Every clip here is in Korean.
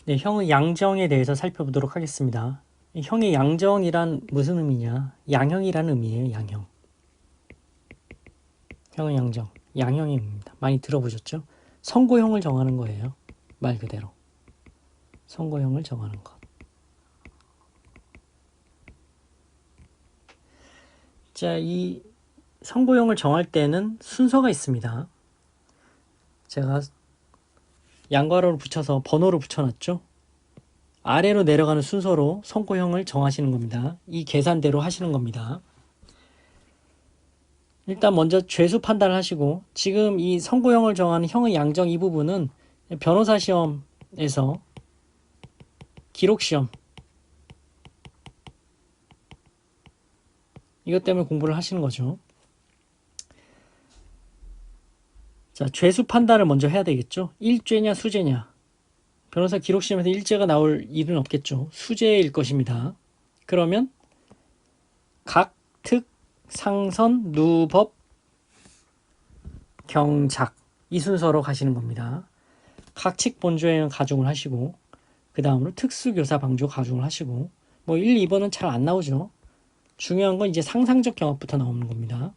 네, 형의 양정에 대해서 살펴보도록 하겠습니다. 형의 양정이란 무슨 의미냐? 양형이란 의미예요, 양형. 형의 양정, 양형의 의미입니다. 많이 들어보셨죠? 선고형을 정하는 거예요. 말 그대로. 선고형을 정하는 것. 자, 이 선고형을 정할 때는 순서가 있습니다. 제가 양괄호를 붙여서 번호를 붙여놨죠? 아래로 내려가는 순서로 선고형을 정하시는 겁니다. 이 계산대로 하시는 겁니다. 일단 먼저 죄수 판단을 하시고, 지금 이 선고형을 정하는 형의 양정 이 부분은 변호사 시험에서 기록시험 이것 때문에 공부를 하시는 거죠. 자, 죄수 판단을 먼저 해야 되겠죠. 일죄냐 수죄냐. 변호사 기록시험에서 일죄가 나올 일은 없겠죠. 수죄일 것입니다. 그러면 각, 특, 상선, 누법, 경작 이 순서로 가시는 겁니다. 각칙 본조에는 가중을 하시고, 그 다음으로 특수교사 방조 가중을 하시고, 뭐 1, 2번은 잘 안 나오죠. 중요한 건 이제 상상적 경합부터 나오는 겁니다.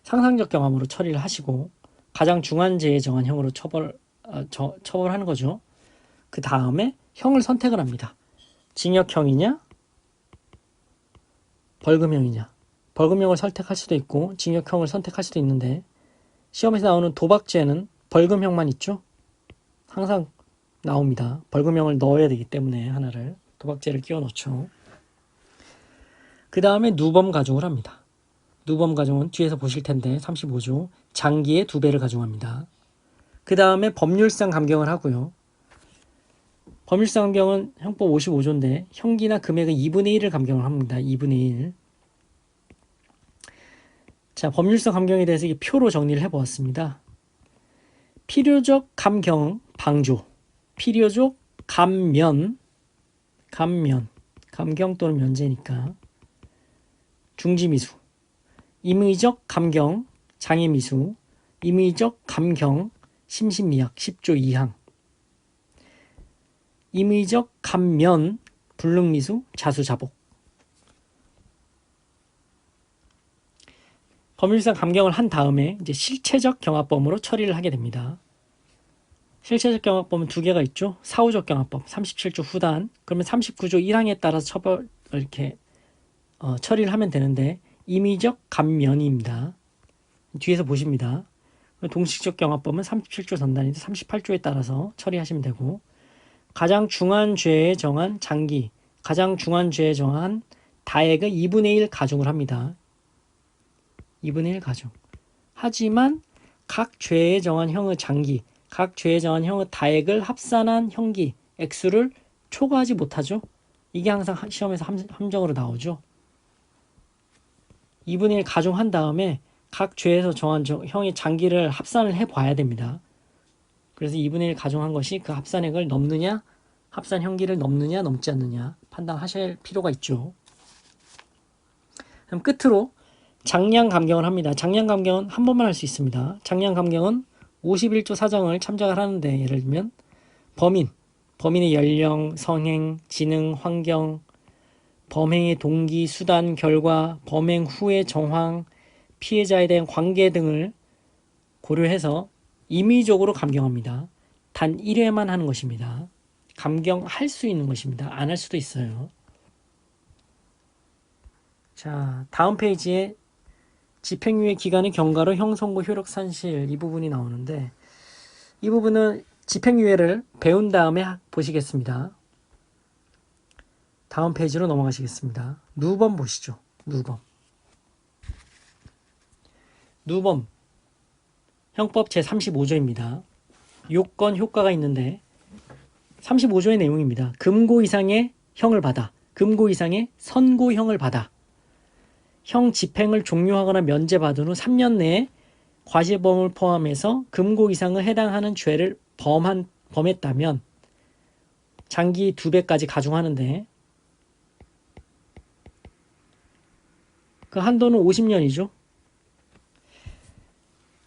상상적 경합으로 처리를 하시고, 가장 중한 죄에 정한 형으로 처벌하는 거죠. 그 다음에 형을 선택을 합니다. 징역형이냐 벌금형이냐. 벌금형을 선택할 수도 있고 징역형을 선택할 수도 있는데, 시험에서 나오는 도박죄는 벌금형만 있죠. 항상 나옵니다. 벌금형을 넣어야 되기 때문에 하나를 도박죄를 끼워 넣죠. 그 다음에 누범 가중을 합니다. 누범 가중은 뒤에서 보실 텐데 35조 장기의 2배를 가중합니다. 그 다음에 법률상 감경을 하고요. 법률상 감경은 형법 55조인데 형기나 금액의 2분의 1을 감경을 합니다. 2분의 1. 자, 법률상 감경에 대해서 이게 표로 정리를 해보았습니다. 필요적 감경 방조, 필요적 감경 또는 면제니까 중지미수, 임의적 감경 장애미수, 임의적 감경 심신미약 10조 2항, 임의적 감면 불능미수 자수자복. 법률상 감경을 한 다음에 이제 실체적 경합범으로 처리를 하게 됩니다. 실체적 경합범은 두 개가 있죠. 사후적 경합범 37조 후단, 그러면 39조 1항에 따라서 이렇게 처리를 하면 되는데, 임의적 감면입니다. 뒤에서 보십니다. 동식적 경합범은 37조 전단인데 38조에 따라서 처리하시면 되고, 가장 중한 죄에 정한 장기, 가장 중한 죄에 정한 다액의 2분의 1 가중을 합니다. 2분의 1 가중. 하지만 각 죄에 정한 형의 장기, 각 죄에 정한 형의 다액을 합산한 형기 액수를 초과하지 못하죠. 이게 항상 시험에서 함정으로 나오죠. 2분의 1 가중한 다음에 각 죄에서 정한 형의 장기를 합산을 해봐야 됩니다. 그래서 2분의 1 가중한 것이 그 합산액을 넘느냐, 합산 형기를 넘느냐 넘지 않느냐 판단하실 필요가 있죠. 그럼 끝으로 장량 감경을 합니다. 장량 감경은 한 번만 할 수 있습니다. 장량 감경은 51조 사정을 참작을 하는데, 예를 들면 범인의 연령, 성행, 지능, 환경, 범행의 동기, 수단, 결과, 범행 후의 정황, 피해자에 대한 관계 등을 고려해서 임의적으로 감경합니다. 단 1회만 하는 것입니다. 감경할 수 있는 것입니다. 안 할 수도 있어요. 자, 다음 페이지에 집행유예 기간의 경과로 형선고 효력 산실 이 부분이 나오는데, 이 부분은 집행유예를 배운 다음에 보시겠습니다. 다음 페이지로 넘어가시겠습니다. 누범 보시죠. 누범 형법 제35조입니다. 요건 효과가 있는데 35조의 내용입니다. 금고 이상의 형을 받아, 금고 이상의 선고형을 받아 형 집행을 종료하거나 면제받은 후 3년 내에 과실범을 포함해서 금고 이상을 해당하는 죄를 범했다면 장기 2배까지 가중하는데, 그 한도는 50년이죠.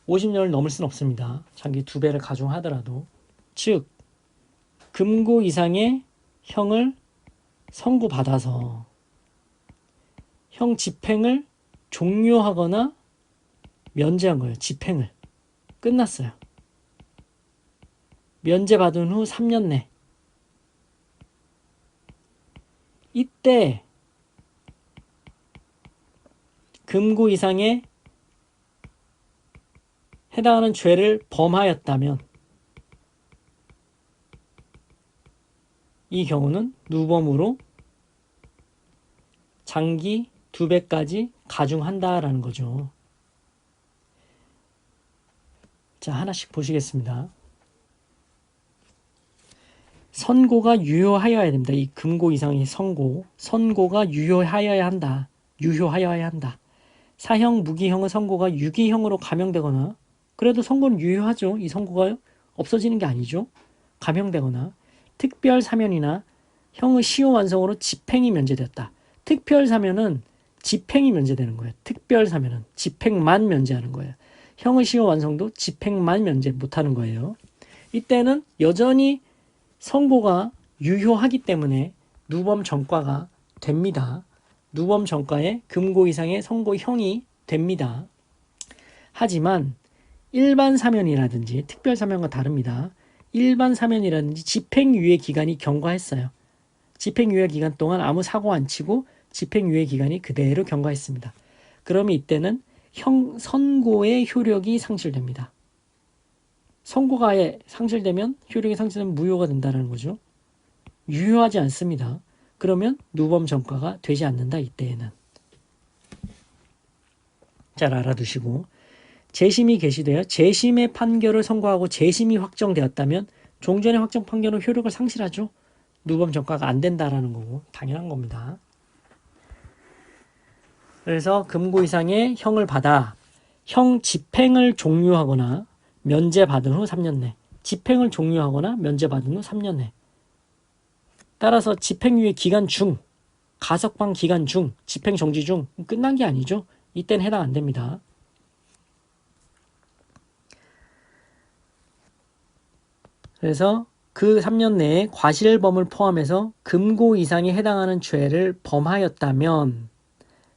50년을 넘을 수는 없습니다. 장기 2배를 가중하더라도. 즉 금고 이상의 형을 선고받아서 형 집행을 종료하거나 면제한 거예요. 집행을. 끝났어요. 면제받은 후 3년 내. 이때 금고 이상의 해당하는 죄를 범하였다면 이 경우는 누범으로 장기 2배까지 가중한다라는 거죠. 자, 하나씩 보시겠습니다. 선고가 유효하여야 됩니다. 이 금고 이상의 선고가 유효하여야 한다. 유효하여야 한다. 사형, 무기형의 선고가 유기형으로 감형되거나, 그래도 선고는 유효하죠. 이 선고가 없어지는 게 아니죠. 감형되거나, 특별 사면이나 형의 시효 완성으로 집행이 면제되었다. 특별 사면은 집행이 면제되는 거예요. 특별 사면은 집행만 면제하는 거예요. 형의 시효 완성도 집행만 면제 못하는 거예요. 이때는 여전히 선고가 유효하기 때문에 누범 전과가 됩니다. 누범 전과에 금고 이상의 선고형이 됩니다. 하지만 일반 사면이라든지 특별 사면과 다릅니다. 일반 사면이라든지 집행유예 기간이 경과했어요. 집행유예 기간 동안 아무 사고 안 치고 집행유예 기간이 그대로 경과했습니다. 그러면 이때는 선고의 효력이 상실됩니다. 선고가 아예 상실되면 효력이 상실되면 무효가 된다는 거죠. 유효하지 않습니다. 그러면 누범 전과가 되지 않는다. 이때에는. 잘 알아두시고, 재심이 개시되어 재심의 판결을 선고하고 재심이 확정되었다면 종전의 확정 판결은 효력을 상실하죠. 누범 전과가 안 된다라는 거고 당연한 겁니다. 그래서 금고 이상의 형을 받아 형 집행을 종료하거나 면제받은 후 3년 내. 집행을 종료하거나 면제받은 후 3년 내. 따라서 집행유예 기간 중, 가석방 기간 중, 집행정지 중 끝난 게 아니죠. 이때는 해당 안 됩니다. 그래서 그 3년 내에 과실범을 포함해서 금고 이상에 해당하는 죄를 범하였다면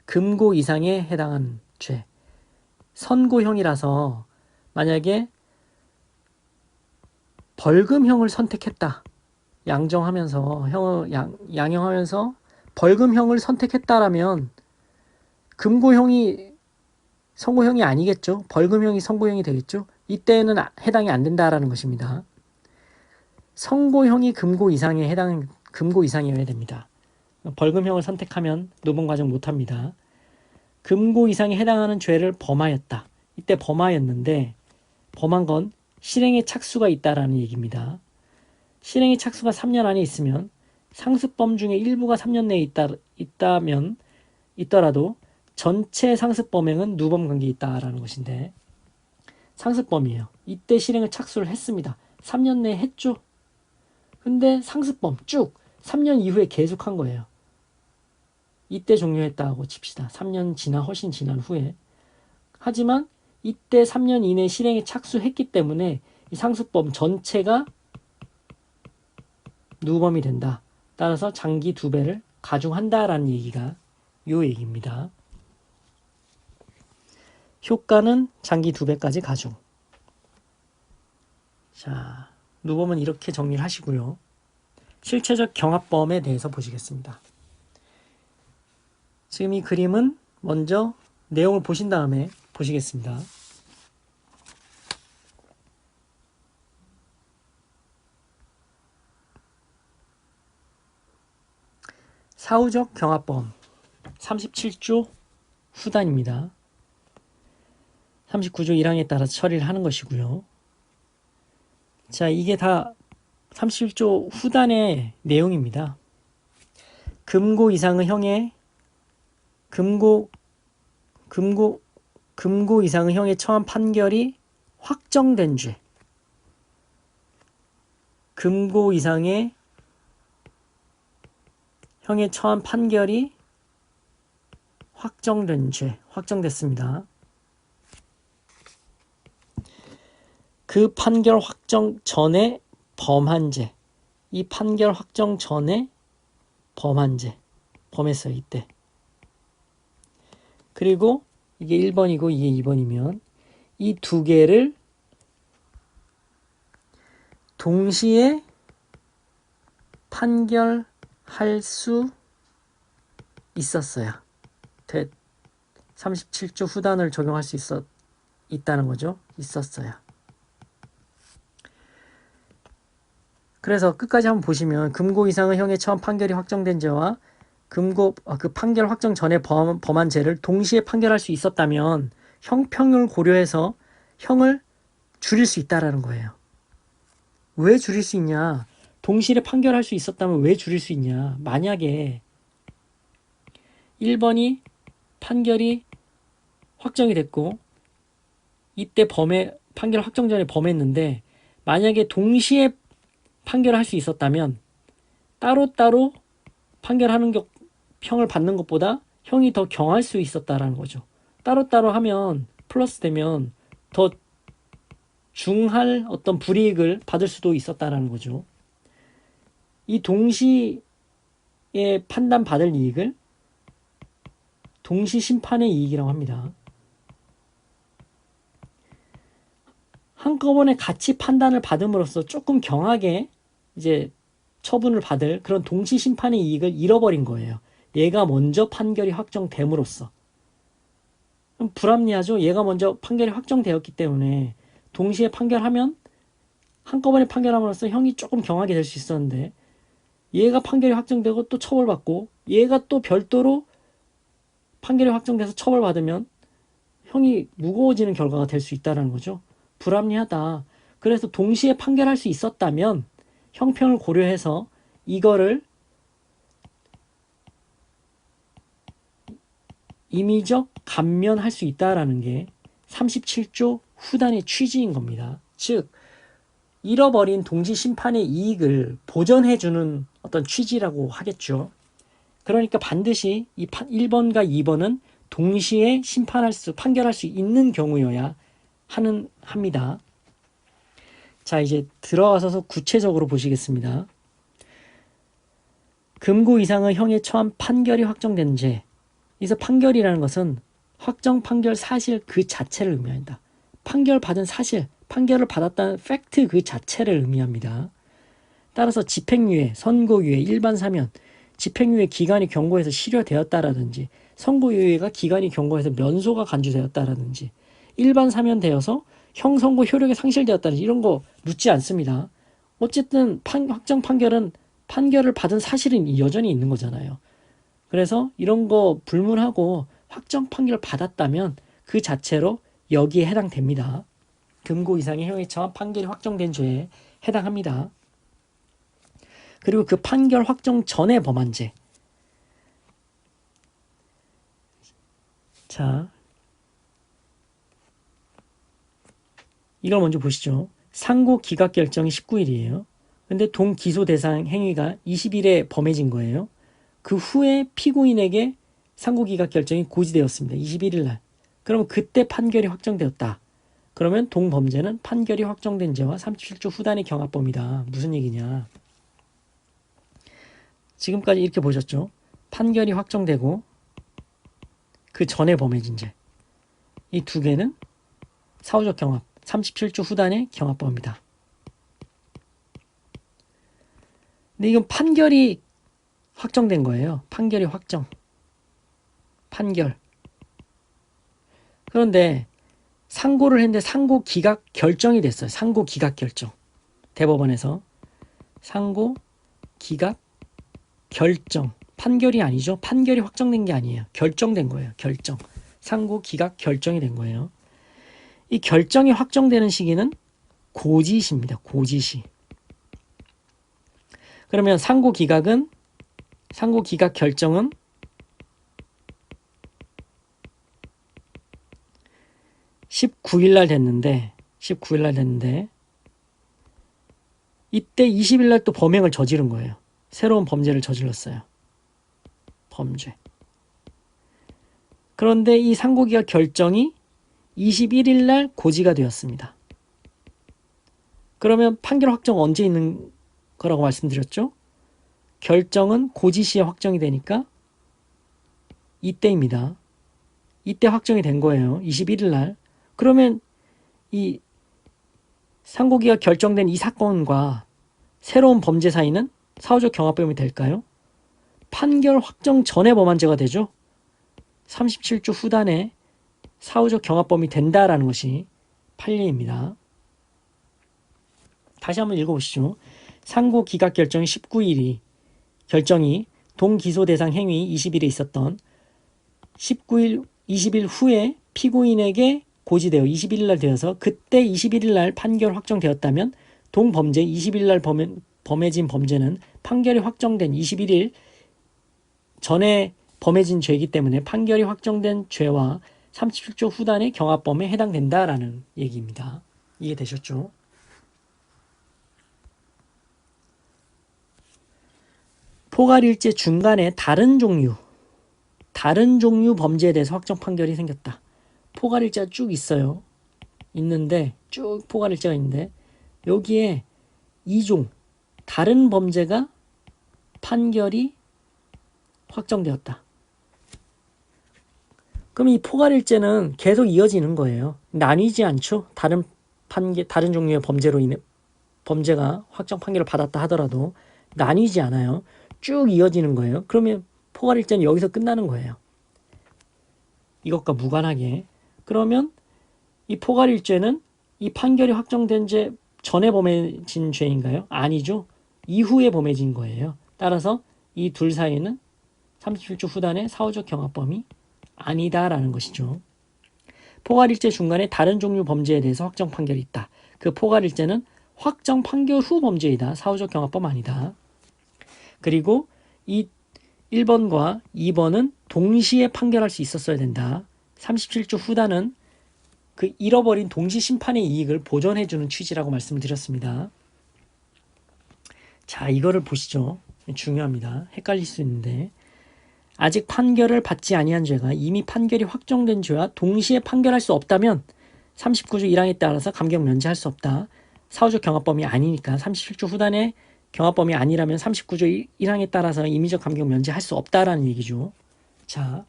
금고 이상에 해당하는 죄. 선고형이라서 만약에 벌금형을 선택했다. 양정하면서 양형하면서 벌금형을 선택했다라면 금고형이 선고형이 아니겠죠. 벌금형이 선고형이 되겠죠. 이때는 해당이 안 된다라는 것입니다. 선고형이 금고 이상이어야 됩니다. 벌금형을 선택하면 노범 과정 못합니다. 금고 이상에 해당하는 죄를 범하였다. 이때 범하였는데 범한 건 실행의 착수가 있다라는 얘기입니다. 실행의 착수가 3년 안에 있으면 상습범 중에 일부가 3년 내에 있더라도 전체 상습범행은 누범 관계에 있다라는 것인데 상습범이에요. 이때 실행을 착수를 했습니다. 3년 내에 했죠. 근데 상습범 쭉 3년 이후에 계속한 거예요. 이때 종료했다고 칩시다. 3년 훨씬 지난 후에. 하지만 이때 3년 이내 실행에 착수했기 때문에 이 상습범 전체가 누범이 된다. 따라서 장기 2배를 가중한다라는 얘기가 요 얘기입니다. 효과는 장기 2배까지 가중. 자, 누범은 이렇게 정리를 하시고요. 실체적 경합범에 대해서 보시겠습니다. 지금 이 그림은 먼저 내용을 보신 다음에 보시겠습니다. 사후적 경합범 37조 후단입니다. 39조 1항에 따라서 처리를 하는 것이고요. 자, 이게 다 37조 후단의 내용입니다. 금고 이상의 형에 금고 이상의 형에 처한 판결이 확정된 죄. 금고 이상의 형에 처한 판결이 확정된 죄, 확정됐습니다. 그 판결 확정 전에 범한 죄, 이 판결 확정 전에 범한죄, 범했어요, 이때. 그리고 이게 1번이고 이게 2번이면 이 두 개를 동시에 판결할 수 있었어요. 37조 후단을 적용할 수 있다는 거죠. 있었어요. 그래서 끝까지 한번 보시면 금고 이상의 형에 처한 판결이 확정된 죄와 그 판결 확정 전에 범한 죄를 동시에 판결할 수 있었다면 형평을 고려해서 형을 줄일 수 있다라는 거예요. 왜 줄일 수 있냐? 동시에 판결할 수 있었다면 왜 줄일 수 있냐? 만약에 1번이 판결이 확정이 됐고 이때 판결 확정 전에 범했는데 만약에 동시에 판결할 수 있었다면 따로따로 판결하는 형을 받는 것보다 형이 더 경할 수 있었다라는 거죠. 따로따로 하면 플러스 되면 더 중할 어떤 불이익을 받을 수도 있었다라는 거죠. 이 동시에 판단받을 이익을 동시 심판의 이익이라고 합니다. 한꺼번에 같이 판단을 받음으로써 조금 경하게 이제 처분을 받을 그런 동시 심판의 이익을 잃어버린 거예요. 얘가 먼저 판결이 확정됨으로써. 그럼 불합리하죠. 얘가 먼저 판결이 확정되었기 때문에 동시에 판결하면 한꺼번에 판결함으로써 형이 조금 경하게 될 수 있었는데 얘가 판결이 확정되고 또 처벌받고 얘가 또 별도로 판결이 확정돼서 처벌받으면 형이 무거워지는 결과가 될 수 있다는 거죠. 불합리하다. 그래서 동시에 판결할 수 있었다면 형평을 고려해서 이거를 임의적 감면할 수 있다라는 게 37조 후단의 취지인 겁니다. 즉 잃어버린 동시 심판의 이익을 보전해주는 어떤 취지라고 하겠죠. 그러니까 반드시 이 1번과 2번은 동시에 판결할 수 있는 경우여야 합니다. 자, 이제 들어가서 구체적으로 보시겠습니다. 금고 이상의 형에 처한 판결이 확정된 죄. 여기서 판결이라는 것은 확정 판결 사실 그 자체를 의미한다. 판결받은 사실, 판결을 받았다는 팩트 그 자체를 의미합니다. 따라서 집행유예, 선고유예, 일반 사면, 집행유예 기간이 경고에서 실효되었다라든지 선고유예가 기간이 경고에서 면소가 간주되었다라든지 일반 사면되어서 형선고 효력이 상실되었다든지 이런 거 묻지 않습니다. 어쨌든 확정 판결은 판결을 받은 사실은 여전히 있는 거잖아요. 그래서 이런 거 불문하고 확정 판결 받았다면 그 자체로 여기에 해당됩니다. 금고 이상의 형에 처한 판결이 확정된 죄에 해당합니다. 그리고 그 판결 확정 전에 범한 죄. 자, 이걸 먼저 보시죠. 상고 기각 결정이 19일이에요. 근데 동기소 대상 행위가 20일에 범해진 거예요. 그 후에 피고인에게 상고 기각 결정이 고지되었습니다. 21일 날. 그럼 그때 판결이 확정되었다. 그러면 동범죄는 판결이 확정된 죄와 37조 후단의 경합범이다. 무슨 얘기냐. 지금까지 이렇게 보셨죠. 판결이 확정되고 그 전에 범해진 죄. 이 두 개는 사후적 경합, 37조 후단의 경합범이다. 근데 이건 판결이 확정된 거예요. 판결이 확정. 판결. 그런데 상고를 했는데 상고 기각 결정이 됐어요. 상고 기각 결정. 대법원에서 상고 기각 결정. 판결이 아니죠. 판결이 확정된 게 아니에요. 결정된 거예요. 결정. 상고 기각 결정이 된 거예요. 이 결정이 확정되는 시기는 고지시입니다. 고지시. 그러면 상고 기각 결정은 19일 날 됐는데 이때 20일 날 또 범행을 저지른 거예요. 새로운 범죄를 저질렀어요. 범죄. 그런데 이 상고기각 결정이 21일 날 고지가 되었습니다. 그러면 판결 확정 언제 있는 거라고 말씀드렸죠. 결정은 고지시에 확정이 되니까 이때입니다. 이때 확정이 된 거예요. 21일 날. 그러면 이 상고기가 결정된 이 사건과 새로운 범죄 사이는 사후적 경합범이 될까요? 판결 확정 전에 범한 죄가 되죠. 37주 후단에 사후적 경합범이 된다라는 것이 판례입니다. 다시 한번 읽어보시죠. 상고 기각 결정이 19일이 결정이 동기소 대상 행위 20일에 있었던 20일 후에 피고인에게 고지되어 21일 날 되어서 그때 21일 날 판결 확정되었다면 동범죄 20일 날 범해진 범죄는 판결이 확정된 21일 전에 범해진 죄이기 때문에 판결이 확정된 죄와 37조 후단의 경합범에 해당된다라는 얘기입니다. 이해되셨죠? 포괄일제 중간에 다른 종류 범죄에 대해서 확정 판결이 생겼다. 포괄일제가 쭉 있어요. 있는데 쭉 포괄일제가 있는데 여기에 2종 다른 범죄가 판결이 확정되었다. 그럼 이 포괄일제는 계속 이어지는 거예요. 나뉘지 않죠. 다른 종류의 범죄가 확정 판결을 받았다 하더라도 나뉘지 않아요. 쭉 이어지는 거예요. 그러면 포괄일제는 여기서 끝나는 거예요. 이것과 무관하게. 그러면 이 포괄일제는 이 판결이 확정된 죄 전에 범해진 죄인가요? 아니죠. 이후에 범해진 거예요. 따라서 이 둘 사이에는 37주 후단의 사후적 경합범이 아니다라는 것이죠. 포괄일제 중간에 다른 종류 범죄에 대해서 확정 판결이 있다. 그 포괄일제는 확정 판결 후 범죄이다. 사후적 경합범 아니다. 그리고 이 1번과 2번은 동시에 판결할 수 있었어야 된다. 37주 후단은 그 잃어버린 동시 심판의 이익을 보존해주는 취지라고 말씀을 드렸습니다. 자, 이거를 보시죠. 중요합니다. 헷갈릴 수 있는데 아직 판결을 받지 아니한 죄가 이미 판결이 확정된 죄와 동시에 판결할 수 없다면 39조 1항에 따라서 감경 면제할 수 없다. 사후적 경합범이 아니니까 37조 후단의 경합범이 아니라면 39조 1항에 따라서 임의적 감경 면제할 수 없다라는 얘기죠. 자,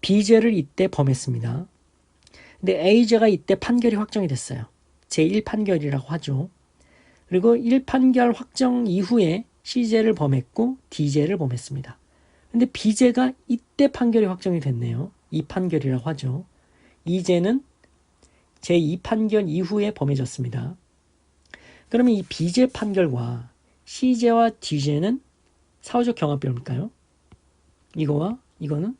B죄를 이때 범했습니다. 근데 A죄가 이때 판결이 확정이 됐어요. 제1판결이라고 하죠. 그리고 1판결 확정 이후에 C죄를 범했고 D죄를 범했습니다. 근데 B죄가 이때 판결이 확정이 됐네요. 2판결이라고 하죠. 이죄는 제2판결 이후에 범해졌습니다. 그러면 이 B죄 판결과 C죄와 D죄는 사후적 경합범일까요? 이거는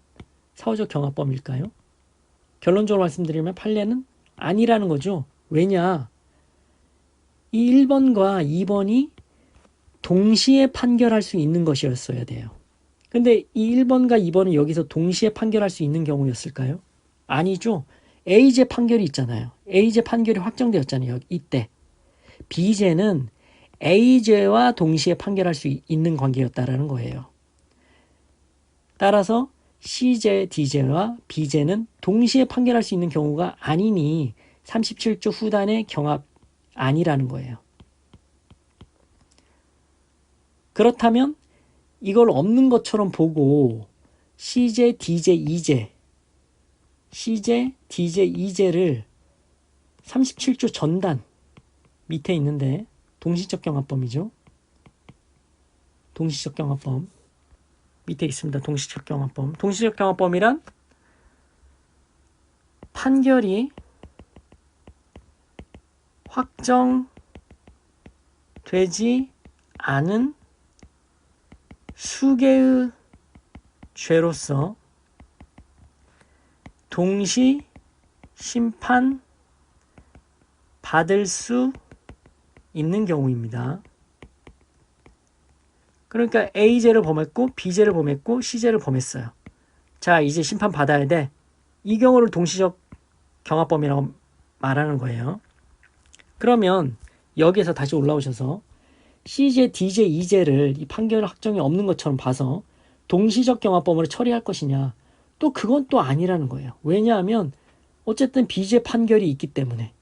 사후적 경합범일까요? 결론적으로 말씀드리면 판례는 아니라는 거죠. 왜냐? 이 1번과 2번이 동시에 판결할 수 있는 것이었어야 돼요. 근데 이 1번과 2번은 여기서 동시에 판결할 수 있는 경우였을까요? 아니죠. A죄 판결이 있잖아요. A죄 판결이 확정되었잖아요. 이때. B죄는 A죄와 동시에 판결할 수 있는 관계였다라는 거예요. 따라서 C죄, D죄와 B죄는 동시에 판결할 수 있는 경우가 아니니 37조 후단의 경합 아니라는 거예요. 그렇다면 이걸 없는 것처럼 보고 C죄, D죄, E죄, C죄, D죄, E죄를 37조 전단 밑에 있는데 동시적 경합범이죠. 동시적 경합범 밑에 있습니다. 동시적 경합범. 동시적 경합범이란 판결이 확정되지 않은 수개의 죄로서 동시 심판 받을 수 있는 경우입니다. 그러니까 A죄를 범했고 B죄를 범했고 C죄를 범했어요. 자, 이제 심판 받아야 돼. 이 경우를 동시적 경합범이라고 말하는 거예요. 그러면 여기에서 다시 올라오셔서 C죄, D죄, E죄를 이 판결 확정이 없는 것처럼 봐서 동시적 경합범으로 처리할 것이냐. 또 그건 또 아니라는 거예요. 왜냐하면 어쨌든 B죄 판결이 있기 때문에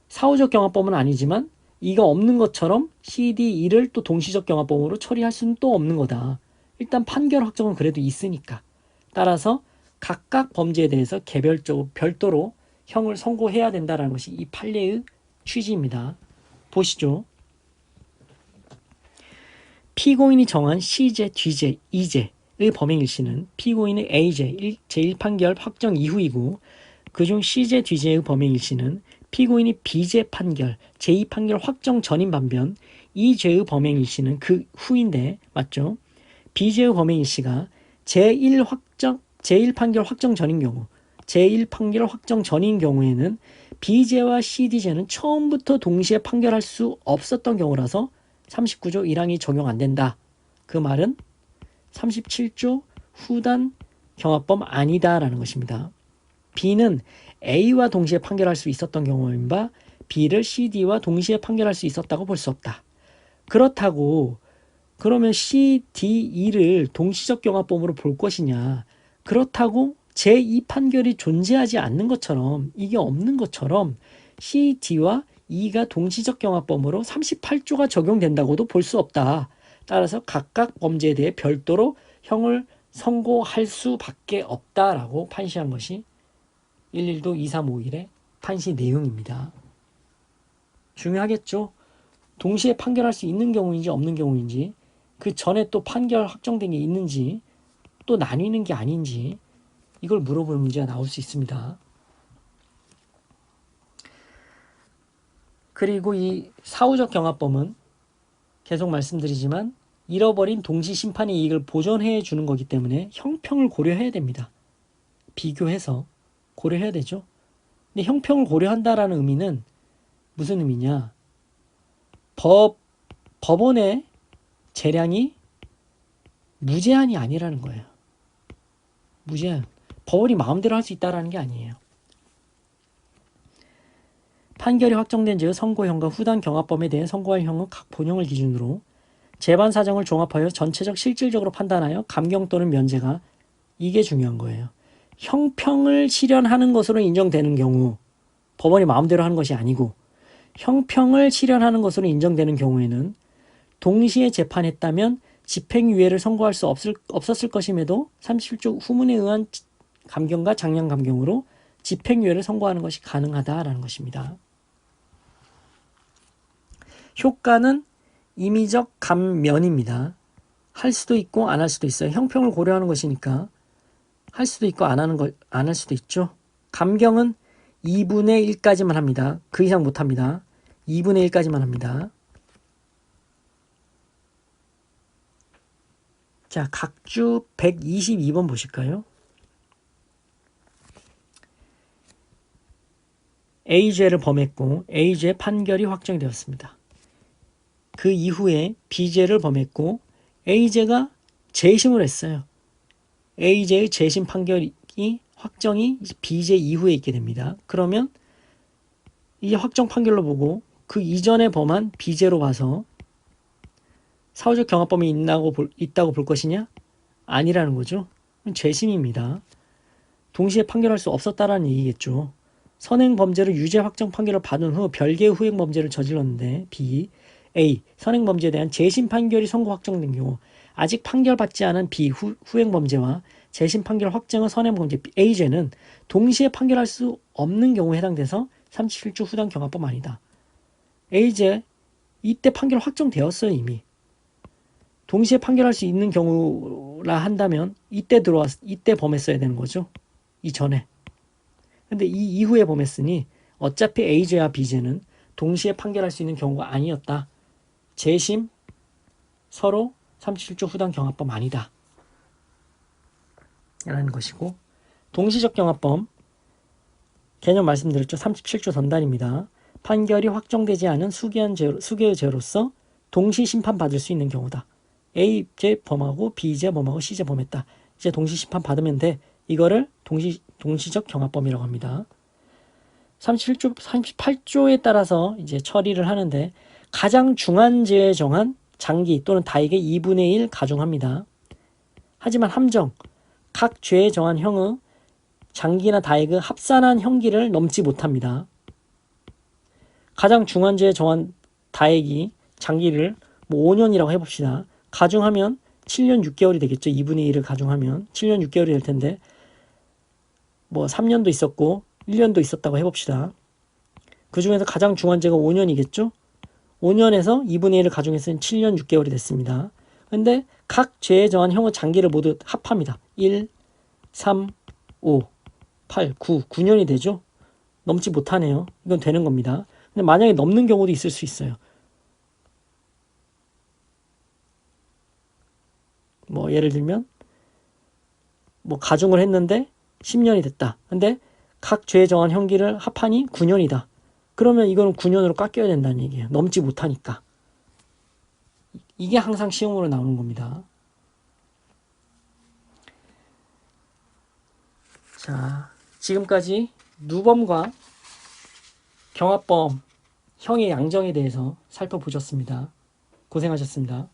사후적 경합범은 아니지만 이가 없는 것처럼 CDE를 또 동시적 경합범으로 처리할 수는 또 없는 거다. 일단 판결 확정은 그래도 있으니까. 따라서 각각 범죄에 대해서 개별적으로 별도로 형을 선고해야 된다는 것이 이 판례의 취지입니다. 보시죠. 피고인이 정한 C죄, D죄, E죄의 범행일시는 피고인의 A죄 제1판결 확정 이후이고 그중 C죄, D죄의 범행일시는 피고인이 B죄 판결 제2판결 확정 전인 반면 E죄의 범행일시는 그 후인데 맞죠? B죄의 범행일시가 제1판결 확정 전인 경우 제1판결 확정 전인 경우에는 B죄와 CD죄는 처음부터 동시에 판결할 수 없었던 경우라서 39조 1항이 적용 안 된다. 그 말은 37조 후단 경합범 아니다라는 것입니다. B는 A와 동시에 판결할 수 있었던 경우인 바 B를 CD와 동시에 판결할 수 있었다고 볼 수 없다. 그렇다고 그러면 C, D, E를 동시적 경합범으로 볼 것이냐. 그렇다고 제2 판결이 존재하지 않는 것처럼 이게 없는 것처럼 C, D와 E가 동시적 경합범으로 38조가 적용된다고도 볼 수 없다. 따라서 각각 범죄에 대해 별도로 형을 선고할 수밖에 없다라고 판시한 것이 11도 2351의 판시 내용입니다. 중요하겠죠? 동시에 판결할 수 있는 경우인지 없는 경우인지 그 전에 또 판결 확정된 게 있는지 또 나뉘는 게 아닌지 이걸 물어볼 문제가 나올 수 있습니다. 그리고 이 사후적 경합범은 계속 말씀드리지만 잃어버린 동시 심판의 이익을 보전해 주는 거기 때문에 형평을 고려해야 됩니다. 비교해서 고려해야 되죠. 근데 형평을 고려한다라는 의미는 무슨 의미냐? 법원의 재량이 무제한이 아니라는 거예요. 무제한. 법원이 마음대로 할 수 있다라는 게 아니에요. 판결이 확정된 즉 선고형과 후단 경합범에 대해 선고할 형은 각 본형을 기준으로 재반 사정을 종합하여 전체적 실질적으로 판단하여 감경 또는 면제가 이게 중요한 거예요. 형평을 실현하는 것으로 인정되는 경우 법원이 마음대로 하는 것이 아니고 형평을 실현하는 것으로 인정되는 경우에는 동시에 재판했다면 집행유예를 선고할 수 없었을 것임에도 37조 후문에 의한 감경과 장량 감경으로 집행유예를 선고하는 것이 가능하다라는 것입니다. 효과는 임의적 감면입니다. 할 수도 있고 안 할 수도 있어요. 형평을 고려하는 것이니까 할 수도 있고 안 할 수도 있죠. 감경은 2분의 1까지만 합니다. 그 이상 못 합니다. 2분의 1까지만 합니다. 자, 각주 122번 보실까요? A죄를 범했고 A죄 판결이 확정이 되었습니다. 그 이후에 B죄를 범했고 A죄가 재심을 했어요. A죄의 재심 판결이 확정이 B죄 이후에 있게 됩니다. 그러면 이 확정 판결로 보고 그 이전에 범한 B죄로 봐서 사후적 경합범이 있다고 볼 것이냐? 아니라는 거죠. 재심입니다. 동시에 판결할 수 없었다라는 얘기겠죠. 선행범죄로 유죄 확정 판결을 받은 후 별개의 후행범죄를 저질렀는데 B, A, 선행범죄에 대한 재심 판결이 선고 확정된 경우 아직 판결받지 않은 B, 후행범죄와 재심 판결 확정의 선행범죄 A죄는 동시에 판결할 수 없는 경우에 해당돼서 37조 후단 경합범 아니다. A죄 이때 판결 확정되었어요. 이미. 동시에 판결할 수 있는 경우라 한다면 이때 범했어야 되는 거죠. 이전에. 근데 이 이후에 범했으니 어차피 A죄와 B죄는 동시에 판결할 수 있는 경우가 아니었다. 재심 서로 37조 후단 경합범 아니다. 라는 것이고 동시적 경합범 개념 말씀드렸죠. 37조 전단입니다. 판결이 확정되지 않은 수개의 죄로서 동시 심판받을 수 있는 경우다. A죄 범하고 B죄 범하고 C죄 범했다. 이제 동시 심판 받으면 돼. 이거를 동시적 경합범이라고 합니다. 37조, 38조에 따라서 이제 처리를 하는데 가장 중한 죄에 정한 장기 또는 다액의 2분의 1 가중합니다. 하지만 함정, 각 죄에 정한 형의 장기나 다액의 합산한 형기를 넘지 못합니다. 가장 중한 죄에 정한 다액이 장기를 뭐 5년이라고 해봅시다. 가중하면 7년 6개월이 되겠죠. 2분의 1을 가중하면 7년 6개월이 될 텐데 뭐 3년도 있었고 1년도 있었다고 해봅시다. 그 중에서 가장 중한죄가 5년이겠죠. 5년에서 2분의 1을 가중했으니 7년 6개월이 됐습니다. 근데 각 죄에 정한 형의 장기를 모두 합합니다. 1, 3, 5, 8, 9, 9년이 되죠. 넘지 못하네요. 이건 되는 겁니다. 근데 만약에 넘는 경우도 있을 수 있어요. 뭐 예를 들면 뭐 가중을 했는데 10년이 됐다. 근데 각 죄에 정한 형기를 합하니 9년이다. 그러면 이거는 9년으로 깎여야 된다는 얘기예요. 넘지 못하니까. 이게 항상 시험으로 나오는 겁니다. 자, 지금까지 누범과 경합범 형의 양정에 대해서 살펴보셨습니다. 고생하셨습니다.